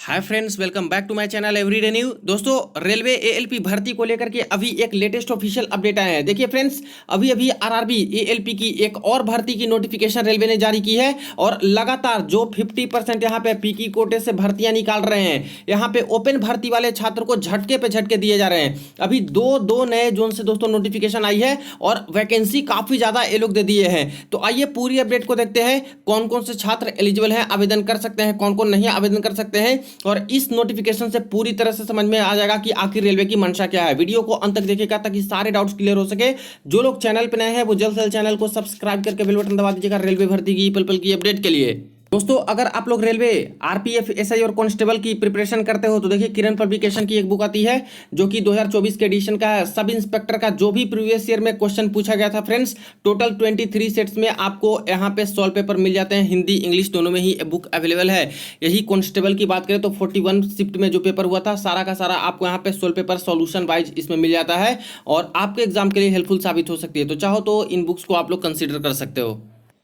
Hi friends, welcome back to my channel everyday new. दोस्तों, railway ALP भर्ती को लेकर के अभी एक लेटेस्ट ऑफिशियल अपडेट आया है। देखिए फ्रेंड्स, अभी अभी आरआरबी एएलपी की एक और भर्ती की नोटिफिकेशन रेलवे ने जारी की है और लगातार जो 50% यहाँ पे पीकी कोटे से भर्तियां निकाल रहे हैं, यहाँ पे ओपन भर्ती वाले छात्र को झटके पे झटके दिए जा रहे हैं। अभी दो दो नए जोन से दोस्तों नोटिफिकेशन आई है और वैकेंसी काफी ज्यादा ये लोग दे दिए हैं। तो आइए पूरी अपडेट को देखते हैं, कौन कौन से छात्र एलिजिबल हैं, आवेदन कर सकते हैं, कौन कौन नहीं आवेदन कर सकते हैं, और इस नोटिफिकेशन से पूरी तरह से समझ में आ जाएगा कि आखिर रेलवे की मंशा क्या है। वीडियो को अंत तक देखिएगा ताकि सारे डाउट्स क्लियर हो सके। जो लोग चैनल पर नए हैं वो जल्द से जल्द चैनल को सब्सक्राइब करके बेल बटन दबा दीजिएगा रेलवे भर्ती की पल पल की अपडेट के लिए। दोस्तों, अगर आप लोग रेलवे आरपीएफ एसआई और कांस्टेबल की प्रिपरेशन करते हो तो देखिए किरण पब्लिकेशन की एक बुक आती है जो कि 2024 के एडिशन का है। सब इंस्पेक्टर का जो भी प्रीवियस ईयर में क्वेश्चन पूछा गया था फ्रेंड्स, टोटल 23 सेट्स में आपको यहाँ पे सॉल्व पेपर मिल जाते हैं। हिंदी इंग्लिश दोनों में ही बुक अवेलेबल है। यही कांस्टेबल की बात करें तो 41 शिफ्ट में जो पेपर हुआ था सारा का सारा आपको यहाँ पे सॉल्व पेपर सॉल्यूशन वाइज इसमें मिल जाता है और आपके एग्जाम के लिए हेल्पफुल साबित हो सकती है। तो चाहो तो इन बुक्स को आप लोग कंसिडर कर सकते हो।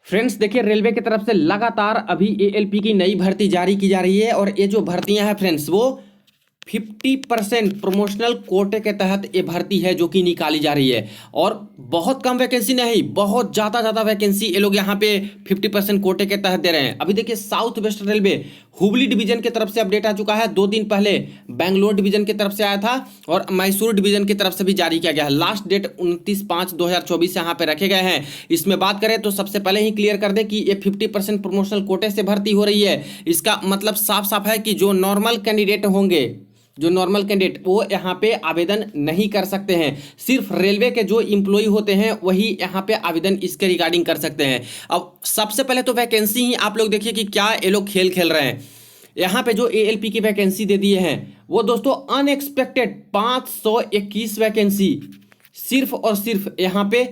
फ्रेंड्स देखिए, रेलवे की तरफ से लगातार अभी एएलपी की नई भर्ती जारी की जा रही है और ये जो भर्तियां हैं फ्रेंड्स, वो 50% प्रमोशनल कोटे के तहत ये भर्ती है जो कि निकाली जा रही है। और बहुत कम वैकेंसी नहीं, बहुत ज़्यादा वैकेंसी ये लोग यहाँ पे 50% कोटे के तहत दे रहे हैं। अभी देखिए, south west railway Hubli division की तरफ से अपडेट आ चुका है। 2 दिन पहले बेंगलोर डिवीजन की तरफ से आया था और मैसूर डिवीजन की तरफ से भी जारी किया गया है। लास्ट डेट 29/5/2024 यहाँ पे रखे गए हैं। इसमें बात करें तो सबसे पहले ही क्लियर कर दे कि ये 50% प्रमोशनल कोटे से भर्ती हो रही है। इसका मतलब साफ साफ है कि जो नॉर्मल कैंडिडेट होंगे, जो नॉर्मल कैंडिडेट, वो यहाँ पे आवेदन नहीं कर सकते हैं। सिर्फ रेलवे के जो इम्प्लॉय होते हैं वही यहाँ पे आवेदन इसके रिगार्डिंग कर सकते हैं। अब सबसे पहले तो वैकेंसी ही आप लोग देखिए कि क्या ये लोग खेल खेल रहे हैं। यहाँ पे जो एएलपी की वैकेंसी दे दिए हैं वो दोस्तों अनएक्सपेक्टेड 521 वैकेंसी सिर्फ और सिर्फ यहाँ पे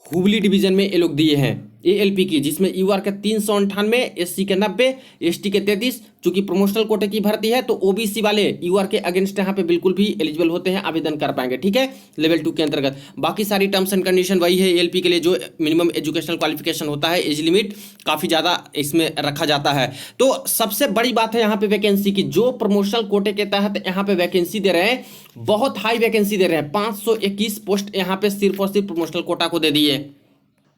हुबली डिवीजन में ये लोग दिए हैं एएलपी की, जिसमें यूआर के 398, एससी के 90, एसटी के 33। चूंकि प्रमोशनल कोटे की भर्ती है तो ओबीसी वाले यूआर के अगेंस्ट यहाँ पे बिल्कुल भी एलिजिबल होते हैं, आवेदन कर पाएंगे, ठीक है, लेवल 2 के अंतर्गत। बाकी सारी टर्म्स एंड कंडीशन वही है एएलपी के लिए। जो मिनिमम एजुकेशनल क्वालिफिकेशन होता है, एज लिमिट काफ़ी ज़्यादा इसमें रखा जाता है। तो सबसे बड़ी बात है यहाँ पे वैकेंसी की। जो प्रमोशनल कोटे के तहत यहाँ पे वैकेंसी दे रहे हैं, बहुत हाई वैकेंसी दे रहे हैं। 521 पोस्ट यहाँ पे सिर्फ और सिर्फ प्रमोशनल कोटा को दे दिए।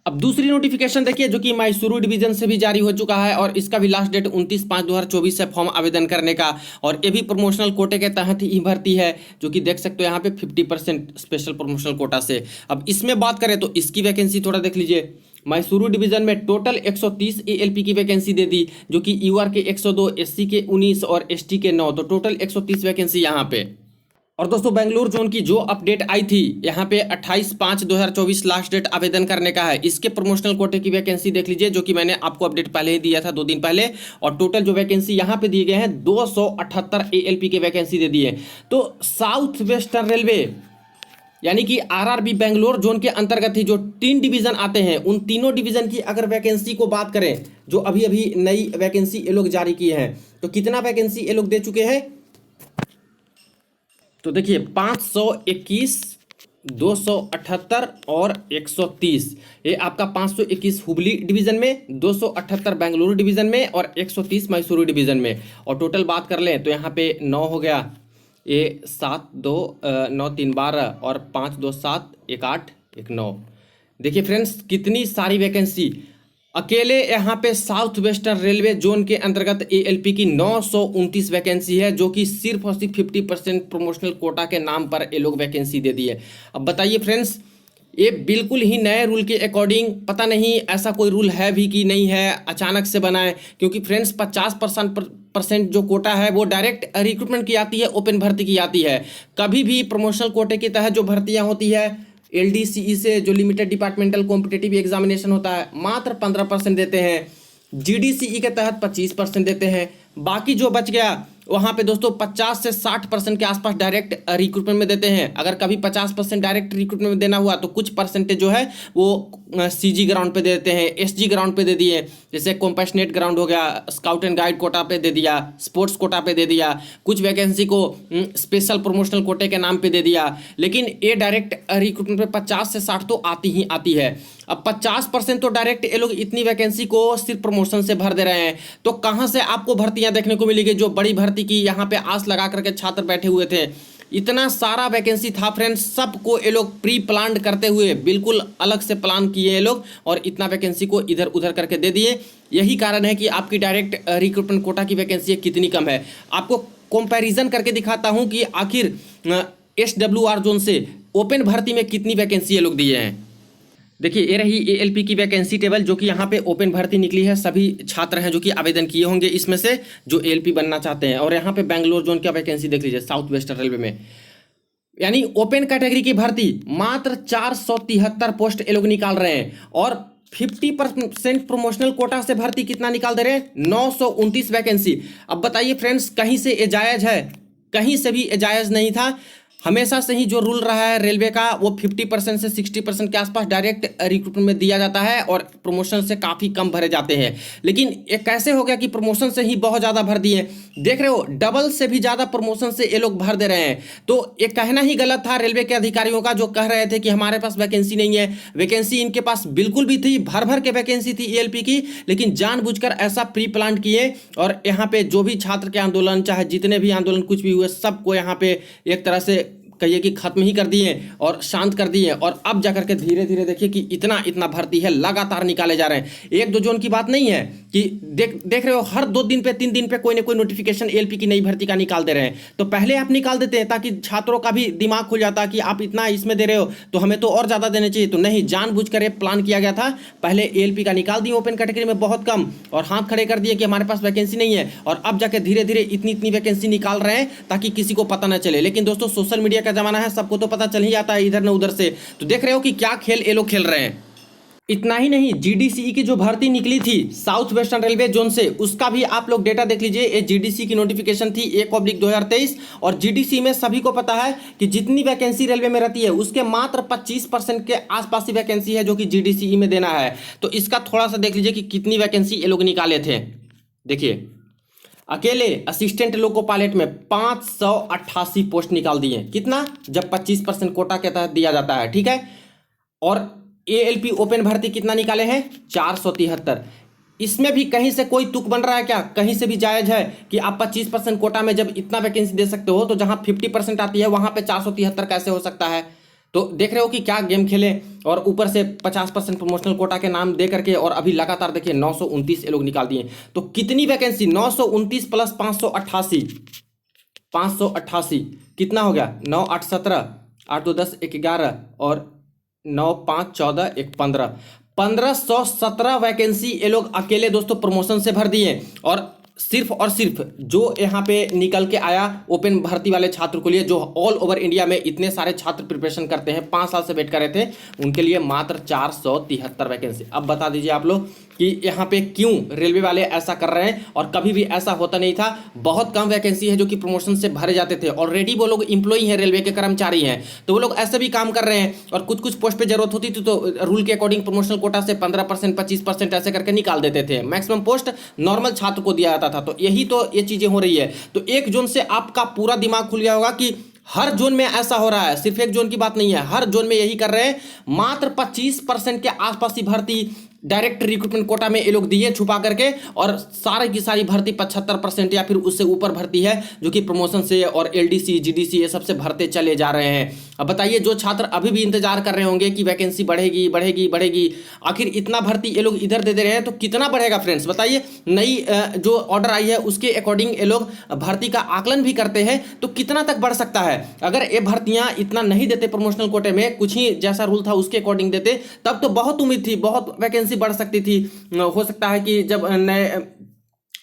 अब दूसरी नोटिफिकेशन देखिए जो कि मैसूरू डिवीजन से भी जारी हो चुका है और इसका भी लास्ट डेट 29/5/2024 से फॉर्म आवेदन करने का, और ये भी प्रमोशनल कोटे के तहत ही भर्ती है जो कि देख सकते हो यहाँ पे 50% स्पेशल प्रमोशनल कोटा से। अब इसमें बात करें तो इसकी वैकेंसी थोड़ा देख लीजिए। मैसूरू डिवीजन में टोटल 130 एएलपी की वैकेंसी दे दी जो कि यूआर के 102, एससी के 19 और एसटी के 9, तो टोटल 130 वैकेंसी यहाँ पे। और दोस्तों, बेंगलुरु जोन की जो अपडेट आई थी यहाँ पे 28/5/2024 लास्ट डेट आवेदन करने का है। इसके प्रमोशनल कोटे की वैकेंसी देख लीजिए जो कि मैंने आपको अपडेट पहले ही दिया था 2 दिन पहले। और टोटल जो वैकेंसी यहाँ पे दिए गए हैं 278 एएलपी की वैकेंसी दे दी है। तो साउथ वेस्टर्न रेलवे यानी कि आरआरबी बेंगलोर जोन के अंतर्गत ही जो 3 डिवीजन आते हैं, उन तीनों डिवीजन की अगर वैकेंसी को बात करें, जो अभी अभी नई वैकेंसी ये लोग जारी किए हैं, तो कितना वैकेंसी ये लोग दे चुके हैं, तो देखिए 521, 278 और 130। ये आपका 521 हुबली डिवीजन में, 278 बेंगलुरु डिवीजन में और 130 मैसूरू डिवीजन में। और टोटल बात कर लें तो यहाँ पे 9 हो गया, ये 7 2 9 3 12 और 5 2 7 1 8 1 9। देखिए फ्रेंड्स, कितनी सारी वैकेंसी। अकेले यहाँ पे साउथ वेस्टर्न रेलवे जोन के अंतर्गत एएलपी की 929 वैकेंसी है जो कि सिर्फ और सिर्फ 50% प्रमोशनल कोटा के नाम पर ये लोग वैकेंसी दे दी है। अब बताइए फ्रेंड्स, ये बिल्कुल ही नए रूल के अकॉर्डिंग, पता नहीं ऐसा कोई रूल है भी कि नहीं है, अचानक से बनाए, क्योंकि फ्रेंड्स 50% जो कोटा है वो डायरेक्ट रिक्रूटमेंट की आती है, ओपन भर्ती की आती है। कभी भी प्रमोशनल कोटे के तहत जो भर्तियाँ होती है एलडीसीई से, जो लिमिटेड डिपार्टमेंटल कॉम्पिटिटिव एग्जामिनेशन होता है, मात्र 15% देते हैं। जीडीसीई के तहत 25% देते हैं। बाकी जो बच गया वहाँ पे दोस्तों 50 से 60% के आसपास डायरेक्ट रिक्रूटमेंट में देते हैं। अगर कभी 50% डायरेक्ट रिक्रूटमेंट में देना हुआ तो कुछ परसेंटेज जो है वो CG ग्राउंड पे दे देते हैं, SG ग्राउंड पे दे दिए, जैसे कॉम्पैशनेट ग्राउंड हो गया, स्काउट एंड गाइड कोटा पे दे दिया, स्पोर्ट्स कोटा पे दे दिया, कुछ वैकेंसी को स्पेशल प्रमोशनल कोटे के नाम पे दे दिया। लेकिन ये डायरेक्ट रिक्रूटमेंट पे 50 से 60 तो आती ही आती है। अब 50% तो डायरेक्ट ये लोग इतनी वैकेंसी को सिर्फ प्रमोशन से भर दे रहे हैं, तो कहाँ से आपको भर्तियां देखने को मिलेगी? जो बड़ी भर्ती की यहाँ पे आस लगा करके छात्र बैठे हुए थे, इतना सारा वैकेंसी था फ्रेंड्स, सबको ये लोग प्री प्लान करते हुए बिल्कुल अलग से प्लान किए ये लोग, और इतना वैकेंसी को इधर उधर करके दे दिए। यही कारण है कि आपकी डायरेक्ट रिक्रूटमेंट कोटा की वैकेंसी कितनी कम है। आपको कंपैरिजन करके दिखाता हूं कि आखिर SWR जोन से ओपन भर्ती में कितनी वैकेंसी ये लोग दिए हैं। देखिए, ये रही ALP की वैकेंसी टेबल, जो कि यहाँ पे ओपन भर्ती निकली है। सभी छात्र हैं जो कि आवेदन किए होंगे इसमें से, जो ALP बनना चाहते हैं। और यहाँ पे बेंगलोर जोन का वैकेंसी देख लीजिए, साउथ वेस्टर्न रेलवे में, यानी ओपन कैटेगरी की भर्ती मात्र 473 पोस्ट ये लोग निकाल रहे हैं। और 50% प्रमोशनल कोटा से भर्ती कितना निकाल दे रहे हैं? 929 वैकेंसी। अब बताइए फ्रेंड्स, कहीं से ये जायज़ है? कहीं से भी ये जायज़ नहीं था। हमेशा से ही जो रूल रहा है रेलवे का, वो 50% से 60% के आसपास डायरेक्ट रिक्रूटमेंट में दिया जाता है और प्रमोशन से काफ़ी कम भरे जाते हैं। लेकिन ये कैसे हो गया कि प्रमोशन से ही बहुत ज़्यादा भर दिए? देख रहे हो, डबल से भी ज़्यादा प्रमोशन से ये लोग भर दे रहे हैं। तो ये कहना ही गलत था रेलवे के अधिकारियों का, जो कह रहे थे कि हमारे पास वैकेंसी नहीं है। वैकेंसी इनके पास बिल्कुल भी थी, भर भर के वैकेंसी थी ALP की, लेकिन जानबूझकर ऐसा प्री प्लान किए। और यहाँ पे जो भी छात्र के आंदोलन, चाहे जितने भी आंदोलन कुछ भी हुए, सबको यहाँ पे एक तरह से कहिए कि खत्म ही कर दिए और शांत कर दिए। और अब जाकर के धीरे धीरे देखिए कि इतना इतना भर्ती है, लगातार निकाले जा रहे हैं। एक दो जोन की बात नहीं है कि देख रहे हो, हर 2 दिन पे 3 दिन पे कोई ना कोई नोटिफिकेशन ALP की नई भर्ती का निकाल दे रहे हैं। तो पहले आप निकाल देते हैं ताकि छात्रों का भी दिमाग खुल जाता कि आप इतना इसमें दे रहे हो तो हमें तो और ज़्यादा देने चाहिए। तो नहीं, जानबूझकर प्लान किया गया था। पहले ALP का निकाल दिए ओपन कैटेगरी में बहुत कम, और हाथ खड़े कर दिए कि हमारे पास वैकेंसी नहीं है। और अब जाके धीरे धीरे इतनी इतनी वैकेंसी निकाल रहे हैं ताकि किसी को पता न चले। लेकिन दोस्तों, सोशल मीडिया का जमाना है, सबको तो पता चल ही जाता है इधर न उधर से। तो देख रहे हो कि क्या खेल ये लोग खेल रहे हैं। इतना ही नहीं, GDCE की जो भर्ती निकली थी साउथ वेस्टर्न रेलवे जोन से, उसका भी आप लोग डेटा देख लीजिए। ये GDCE की नोटिफिकेशन थी 1/2023। और GDCE में सभी को पता है कि जितनी वैकेंसी रेलवे में रहती है उसके मात्र 25% के आसपास ही वैकेंसी है जो कि GDCE में देना है। तो इसका थोड़ा सा देख लीजिए कि कितनी वैकेंसी ये लोग निकाले थे। देखिए, अकेले असिस्टेंट लोको पायलट में 588 पोस्ट निकाल दिए। कितना? जब 25% कोटा के तहत दिया जाता है, ठीक है। और ALP ओपन भर्ती कितना निकाले हैं? 473। इसमें भी कहीं से कोई तुक बन रहा है क्या? कहीं से भी जायज है कि आप 25% कोटा में जब इतना वैकेंसी दे सकते हो, तो जहां 50% आती है वहां पे 473 कैसे हो सकता है? तो देख रहे हो कि क्या गेम खेले। और ऊपर से 50% प्रमोशनल कोटा के नाम दे करके, और अभी लगातार देखिए 929 ये लोग निकाल दिए। तो कितनी वैकेंसी? 929 प्लस 588, 588 कितना हो गया? 9 8 17, 8 2 10 1 11, और 9 5 14 1 15, 1517 वैकेंसी ये लोग अकेले दोस्तों प्रमोशन से भर दिए। और सिर्फ जो यहाँ पे निकल के आया ओपन भर्ती वाले छात्र के लिए, जो ऑल ओवर इंडिया में इतने सारे छात्र प्रिपरेशन करते हैं, 5 साल से वेट कर रहे थे, उनके लिए मात्र 473 वैकेंसी। अब बता दीजिए आप लोग कि यहाँ पे क्यों रेलवे वाले ऐसा कर रहे हैं? और कभी भी ऐसा होता नहीं था। बहुत कम वैकेंसी है जो कि प्रमोशन से भरे जाते थे। ऑलरेडी वो लोग इंप्लॉई हैं, रेलवे के कर्मचारी हैं, तो वो लोग ऐसे भी काम कर रहे हैं। और कुछ कुछ पोस्ट पे जरूरत होती थी तो रूल के अकॉर्डिंग प्रमोशनल कोटा से 15% 25% ऐसे करके निकाल देते थे। मैक्सिमम पोस्ट नॉर्मल छात्र को दिया जाता था। तो यही तो ये चीजें हो रही है। तो एक जोन से आपका पूरा दिमाग खुल गया होगा कि हर जोन में ऐसा हो रहा है, सिर्फ एक जोन की बात नहीं है, हर जोन में यही कर रहे हैं। मात्र 25% के आसपास ही भर्ती डायरेक्ट रिक्रूटमेंट कोटा में ये लोग दिए छुपा करके, और सारी की सारी भर्ती 75% या फिर उससे ऊपर भर्ती है जो कि प्रमोशन से और LDC GDC ये सबसे भरते चले जा रहे हैं। अब बताइए, जो छात्र अभी भी इंतजार कर रहे होंगे कि वैकेंसी बढ़ेगी बढ़ेगी बढ़ेगी, आखिर इतना भर्ती ये लोग इधर दे रहे हैं तो कितना बढ़ेगा फ्रेंड्स? बताइए, नई जो ऑर्डर आई है उसके अकॉर्डिंग ये लोग भर्ती का आकलन भी करते हैं, तो कितना तक बढ़ सकता है? अगर ये भर्तियां इतना नहीं देते प्रमोशनल कोटे में, कुछ ही जैसा रूल था उसके अकॉर्डिंग देते, तब तो बहुत उम्मीद थी, बहुत वैकेंसी बढ़ सकती थी। हो सकता है कि जब नए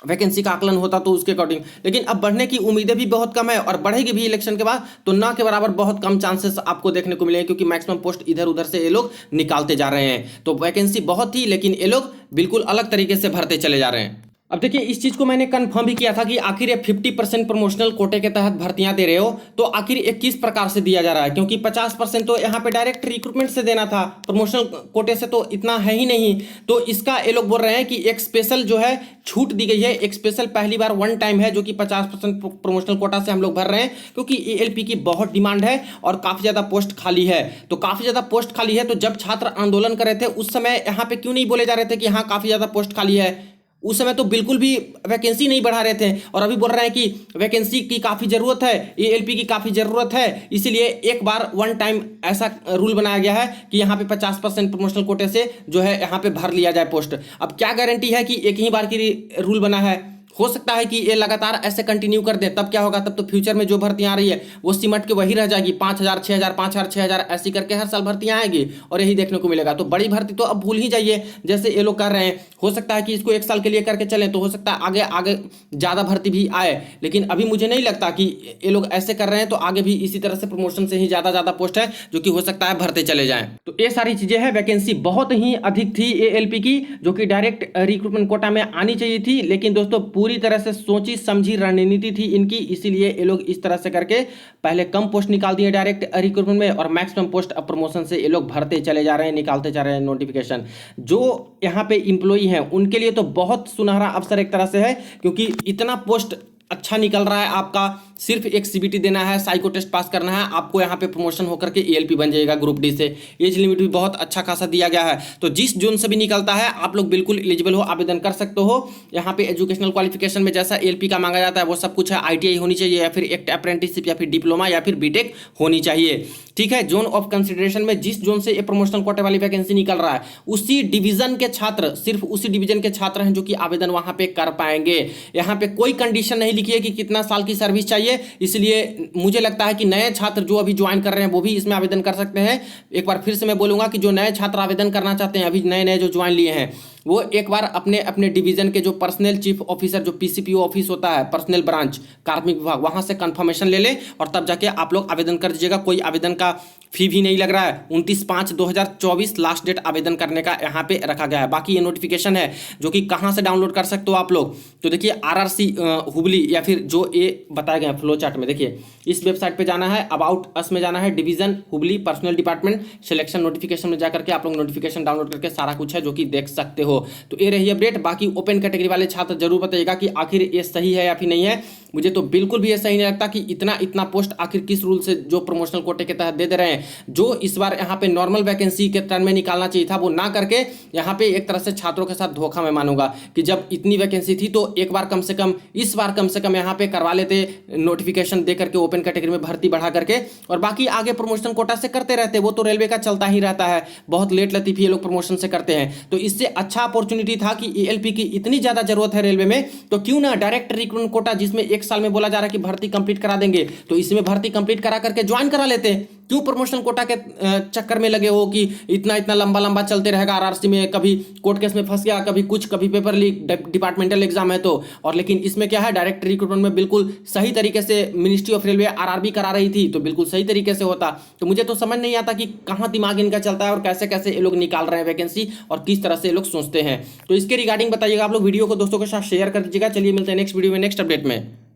वैकेंसी का आकलन होता तो उसके अकॉर्डिंग, लेकिन अब बढ़ने की उम्मीदें भी बहुत कम है। और बढ़ेगी भी इलेक्शन के बाद, तो ना के बराबर बहुत कम चांसेस आपको देखने को मिलेंगे, क्योंकि मैक्सिमम पोस्ट इधर उधर से ये लोग निकालते जा रहे हैं। तो वैकेंसी बहुत थी, लेकिन ये लोग बिल्कुल अलग तरीके से भरते चले जा रहे हैं। अब देखिए इस चीज को मैंने कंफर्म भी किया था कि आखिर ये 50% प्रमोशनल कोटे के तहत भर्तियां दे रहे हो तो आखिर ये किस प्रकार से दिया जा रहा है, क्योंकि 50% तो यहाँ पे डायरेक्ट रिक्रूटमेंट से देना था, प्रमोशनल कोटे से तो इतना है ही नहीं। तो इसका ये लोग बोल रहे हैं कि एक स्पेशल जो है छूट दी गई है, एक स्पेशल पहली बार वन टाइम है जो कि 50% प्रमोशनल कोटा से हम लोग भर रहे हैं, क्योंकि एएलपी की बहुत डिमांड है और काफी ज्यादा पोस्ट खाली है। तो काफी ज्यादा पोस्ट खाली है, तो जब छात्र आंदोलन कर रहे थे उस समय यहाँ पे क्यों नहीं बोले जा रहे थे कि हाँ काफी ज्यादा पोस्ट खाली है? उस समय तो बिल्कुल भी वैकेंसी नहीं बढ़ा रहे थे, और अभी बोल रहे हैं कि वैकेंसी की काफ़ी ज़रूरत है, एएलपी की काफ़ी ज़रूरत है, इसीलिए एक बार वन टाइम ऐसा रूल बनाया गया है कि यहाँ पे 50% प्रमोशनल कोटे से जो है यहाँ पे भर लिया जाए पोस्ट। अब क्या गारंटी है कि एक ही बार की रूल बना है? हो सकता है कि ये लगातार ऐसे कंटिन्यू कर दे, तब क्या होगा, तब तो फ्यूचर में जो भर्तियां आ रही है वो सिमट के वही रह जाएगी, 5,000 6,000 5,000 6,000 ऐसी करके हर साल भर्तियां आएगी और यही देखने को मिलेगा। तो बड़ी भर्ती तो अब भूल ही जाइए, जैसे ये लोग कर रहे हैं। हो सकता है कि इसको एक साल के लिए करके चलें तो हो सकता है आगे आगे ज़्यादा भर्ती भी आए, लेकिन अभी मुझे नहीं लगता कि ये लोग ऐसे कर रहे हैं, तो आगे भी इसी तरह से प्रमोशन से ही ज़्यादा पोस्ट है जो कि हो सकता है भरते चले जाएं। तो ये सारी चीज़ें हैं। वैकेंसी बहुत ही अधिक थी एएलपी की, जो कि डायरेक्ट रिक्रूटमेंट कोटा में आनी चाहिए थी, लेकिन दोस्तों पूरी तरह से सोची समझी रणनीति थी इनकी, इसीलिए ये लोग इस तरह से करके पहले कम पोस्ट निकाल दिए डायरेक्ट रिक्रूटमेंट में, और मैक्सिमम पोस्ट अब प्रमोशन से ये लोग भरते चले जा रहे हैं, निकालते जा रहे हैं नोटिफिकेशन। जो यहाँ पे इंप्लॉई हैं उनके लिए तो बहुत सुनहरा अवसर एक तरह से है, क्योंकि इतना पोस्ट अच्छा निकल रहा है आपका, सिर्फ एक सीबीटी देना है, साइको टेस्ट पास करना है, आपको यहाँ पे प्रमोशन होकर के एएलपी बन जाएगा ग्रुप डी से। एज लिमिट भी बहुत अच्छा खासा दिया गया है, तो जिस जोन से भी निकलता है आप लोग बिल्कुल एलिजिबल हो, आवेदन कर सकते हो। यहाँ पे एजुकेशनल क्वालिफिकेशन में जैसा एएलपी का मांगा जाता है वो सब कुछ है, आईटीआई होनी चाहिए या फिर एक अप्रेंटिसशिप या फिर डिप्लोमा या फिर बीटेक होनी चाहिए, ठीक है। जोन ऑफ कंसिडरेशन में जिस जोन से ये प्रमोशनल कोटे वाली वैकेंसी निकल रहा है उसी डिवीजन के छात्र, सिर्फ उसी डिवीजन के छात्र हैं जो कि आवेदन वहां पे कर पाएंगे। यहाँ पे कोई कंडीशन नहीं लिखी है कि कितना साल की सर्विस चाहिए, इसलिए मुझे लगता है कि नए छात्र जो अभी ज्वाइन कर रहे हैं वो भी इसमें आवेदन कर सकते हैं। एक बार फिर से मैं बोलूंगा कि जो नए छात्र आवेदन करना चाहते हैं, अभी नए नए जो ज्वाइन लिए हैं, वो एक बार अपने अपने डिवीजन के जो पर्सनल चीफ ऑफिसर, जो पीसीपीओ ऑफिस होता है, पर्सनल ब्रांच कार्मिक विभाग, वहां से कंफर्मेशन ले ले और तब जाके आप लोग आवेदन कर दीजिएगा। कोई आवेदन का फी भी नहीं लग रहा है। 29/5/2024 लास्ट डेट आवेदन करने का यहाँ पे रखा गया है। बाकी ये नोटिफिकेशन है जो कि कहाँ से डाउनलोड कर सकते हो आप लोग, तो देखिए आरआरसी हुबली या फिर जो ये बताया गया फ्लो चार्ट में, देखिए इस वेबसाइट पे जाना है, अबाउट अस में जाना है, division Hubli personal department selection notification में जाकर के आप लोग नोटिफिकेशन डाउनलोड करके सारा कुछ है जो कि देख सकते हो। तो ये रही अपडेट। बाकी ओपन कैटेगरी वाले छात्र जरूर बताइएगा कि आखिर ये सही है या फिर नहीं है। मुझे तो बिल्कुल भी ये सही नहीं लगता कि इतना पोस्ट आखिर किस रूल से जो प्रमोशनल कोटे के तहत दे रहे हैं। जो इस बार यहाँ पे नॉर्मल वैकेंसी के टर्म में निकालना चाहिए था वो ना करके यहाँ पे एक तरह से छात्रों के साथ धोखा मैं मानूंगा कि जब इतनी वैकेंसी थी तो एक बार कम से कम, इस बार कम से कम यहाँ पे करवा लेते नोटिफिकेशन दे करके ओपन कैटेगरी में भर्ती बढ़ा करके, और बाकी आगे प्रमोशन कोटा से करते रहते। वो तो रेलवे का चलता ही रहता है, बहुत लेट लतीफी ये लोग प्रमोशन से करते हैं। तो इससे अच्छा अपॉर्चुनिटी था कि एएलपी की इतनी ज्यादा जरूरत है रेलवे में, तो क्यों ना डायरेक्ट रिक्रूटमेंट कोटा, जिसमें एक साल में बोला जा रहा है कि भर्ती कंप्लीट करा देंगे, तो इसमें भर्ती कंप्लीट करा करके ज्वाइन करा लेते। क्यों प्रमोशन कोटा के चक्कर में लगे हो कि इतना लंबा चलते रहेगा, आरआरसी में कभी कोर्ट केस में फंस गया, कभी कुछ, कभी पेपर लीक, डिपार्टमेंटल एग्जाम है तो। और लेकिन इसमें क्या है, डायरेक्ट रिक्रूटमेंट में बिल्कुल सही तरीके से मिनिस्ट्री ऑफ रेलवे आरआरबी करा रही थी, तो बिल्कुल सही तरीके से होता। तो मुझे तो समझ नहीं आता कि कहाँ दिमाग इनका चलता है और कैसे कैसे ये लोग निकाल रहे हैं वैकेंसी और किस तरह से ये लोग सोचते हैं। तो इसके रिगार्डिंग बताइएगा आप लोग, वीडियो को दोस्तों के साथ शेयर कर दीजिएगा। चलिए मिलते हैं नेक्स्ट वीडियो में नेक्स्ट अपडेट में।